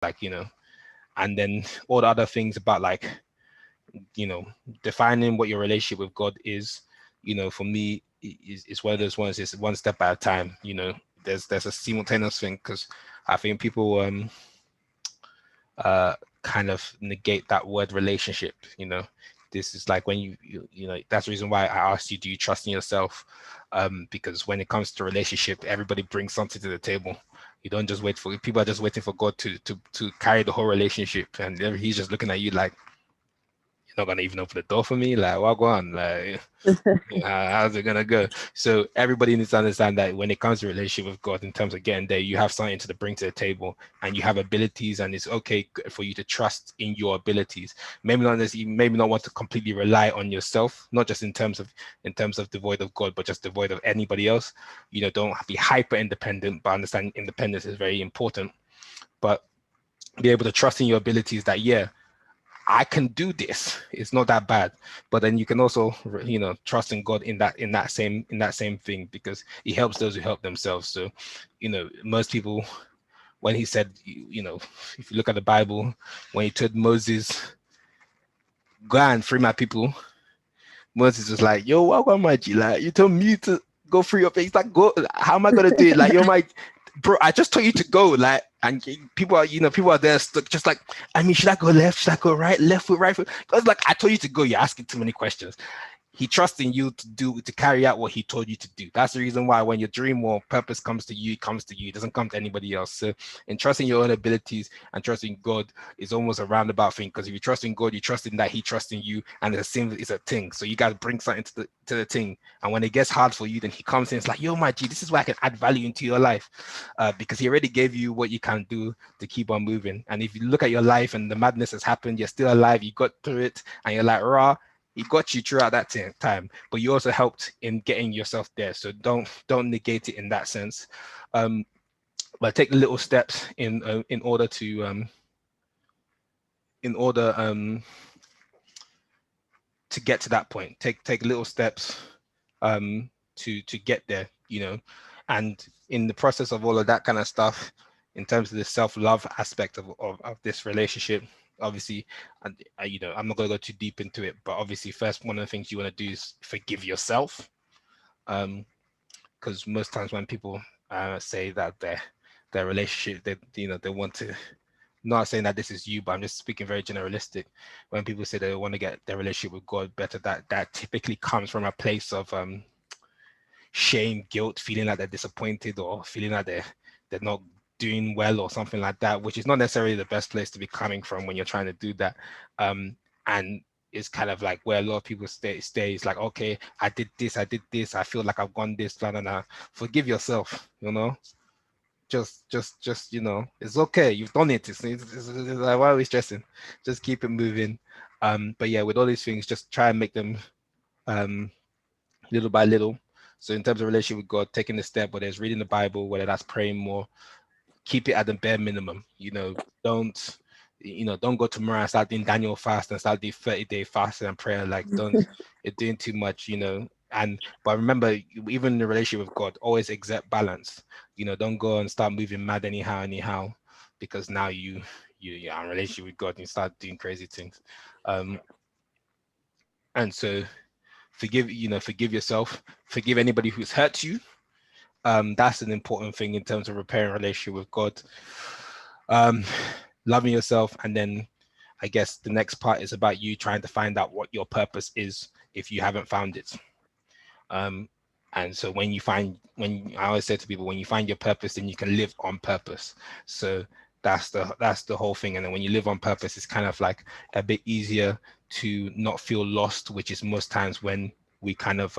like, and then all the other things about like, defining what your relationship with God is, for me is one of those ones. It's one step at a time. There's a simultaneous thing, because I think people kind of negate that word relationship. This is like when that's the reason why I asked you, do you trust in yourself? Because when it comes to relationship, everybody brings something to the table. You don't just wait for people are just waiting for God to carry the whole relationship, and he's just looking at you like, you're not gonna even open the door for me, like, what go on, like, how's it gonna go? So everybody needs to understand that when it comes to relationship with God, in terms of getting there, you have something to bring to the table, and you have abilities, and it's okay for you to trust in your abilities. Maybe not want to completely rely on yourself, not just in terms of devoid of God, but just devoid of anybody else. Don't be hyper independent, but understand independence is very important. But be able to trust in your abilities, that I can do this. It's not that bad. But then you can also, trust in God in that same thing, because he helps those who help themselves. So, most people, when he said, if you look at the Bible, when he told Moses, go and free my people, Moses was like, yo, what am I, G? Like, you told me to go free your face. Like, go, how am I gonna do it? Like, you're my bro, I just told you to go. Like, and people are there stuck, just like, I mean, should I go left? Should I go right? Left foot, right foot? Because like, I told you to go, you're asking too many questions. He trusts in you to carry out what he told you to do. That's the reason why when your dream or purpose comes to you, it comes to you. It doesn't come to anybody else. So in trusting your own abilities and trusting God is almost a roundabout thing, because if you trust in God, you trust in that he trusts in you, and it's a thing. So you guys bring something to the thing. And when it gets hard for you, then he comes in, it's like, yo, my G, this is where I can add value into your life. Because he already gave you what you can do to keep on moving. And if you look at your life and the madness has happened, you're still alive, you got through it, and you're like, raw, he got you throughout that time, but you also helped in getting yourself there. So don't negate it in that sense. But take the little steps in order to get to that point. Take little steps to get there, and in the process of all of that kind of stuff, in terms of the self-love aspect of this relationship, obviously, and I'm not going to go too deep into it, but obviously first, one of the things you want to do is forgive yourself, because most times when people say that their relationship, they want to, not saying that this is you, but I'm just speaking very generalistic. When people say they want to get their relationship with God better, that typically comes from a place of shame, guilt, feeling like they're disappointed, or feeling like they're not doing well or something like that, which is not necessarily the best place to be coming from when you're trying to do that. And it's kind of like where a lot of people stay is like, okay, I did this, I feel like I've gone this, blah, blah, blah. Forgive yourself, just it's okay, you've done it. It's like, why are we stressing? Just keep it moving. But yeah, with all these things, just try and make them little by little. So in terms of relationship with God, taking the step, whether it's reading the Bible, whether that's praying more, keep it at the bare minimum. Don't go tomorrow and start doing Daniel fast and start doing 30-day fasting and prayer. Like, don't you're doing too much, but remember, even in the relationship with God, always exert balance. Don't go and start moving mad anyhow, because now you're in relationship with God and you start doing crazy things. And so forgive yourself, forgive anybody who's hurt you. That's an important thing in terms of repairing relationship with God. Loving yourself, and then I guess the next part is about you trying to find out what your purpose is if you haven't found it. And so when I always say to people, when you find your purpose, then you can live on purpose. So that's the whole thing. And then when you live on purpose, it's kind of like a bit easier to not feel lost, which is most times when we kind of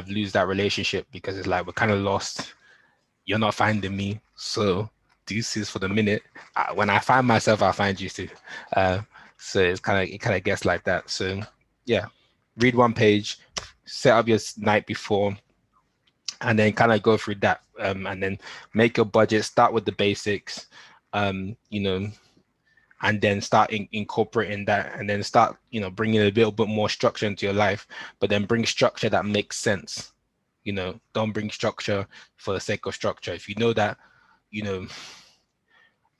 lose that relationship, because it's like we're kind of lost. You're not finding me, so deuces for the minute. When I find myself, I'll find you too. So it kind of gets like that. So yeah, read one page, set up your night before, and then kind of go through that, and then make your budget. Start with the basics, and then start incorporating that, and then start bringing a little bit more structure into your life, but then bring structure that makes sense. Don't bring structure for the sake of structure. If you know that you know,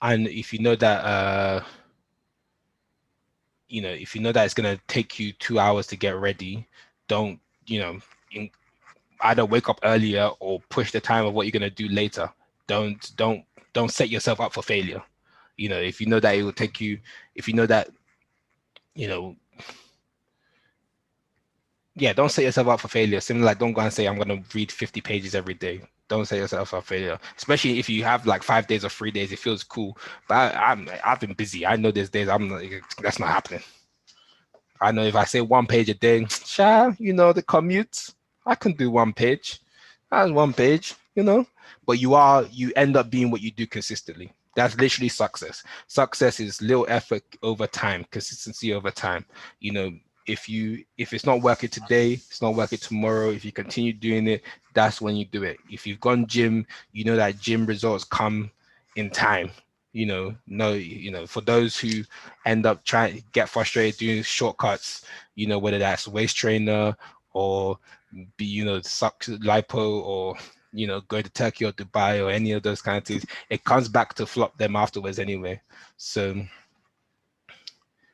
and if you know that if you know that it's gonna take you 2 hours to get ready, don't, in, either wake up earlier or push the time of what you're gonna do later. Don't set yourself up for failure. If you know that it will take you, if you know that, you know, yeah, don't set yourself up for failure. Similar, like, don't go and say I'm gonna read 50 pages every day. Don't set yourself up for failure, especially if you have like 5 days or 3 days. It feels cool, but I've been busy. I know there's days I'm like, that's not happening. I know if I say 1 page a day, the commute, I can do 1 page. That's 1 page, But you end up being what you do consistently. That's literally success. Success is little effort over time, consistency over time. You know, if it's not working today, it's not working tomorrow. If you continue doing it, that's when you do it. If you've gone gym, you know that gym results come in time. No, for those who end up trying to get frustrated doing shortcuts, whether that's waist trainer or be, suck lipo or, go to Turkey or Dubai or any of those kind of things, it comes back to flop them afterwards anyway. So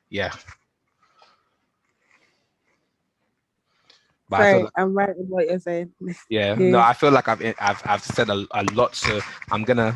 yeah. But I feel Sorry, like, I'm right with what you're saying. yeah, no, Yeah. I feel like I've said a lot, so I'm gonna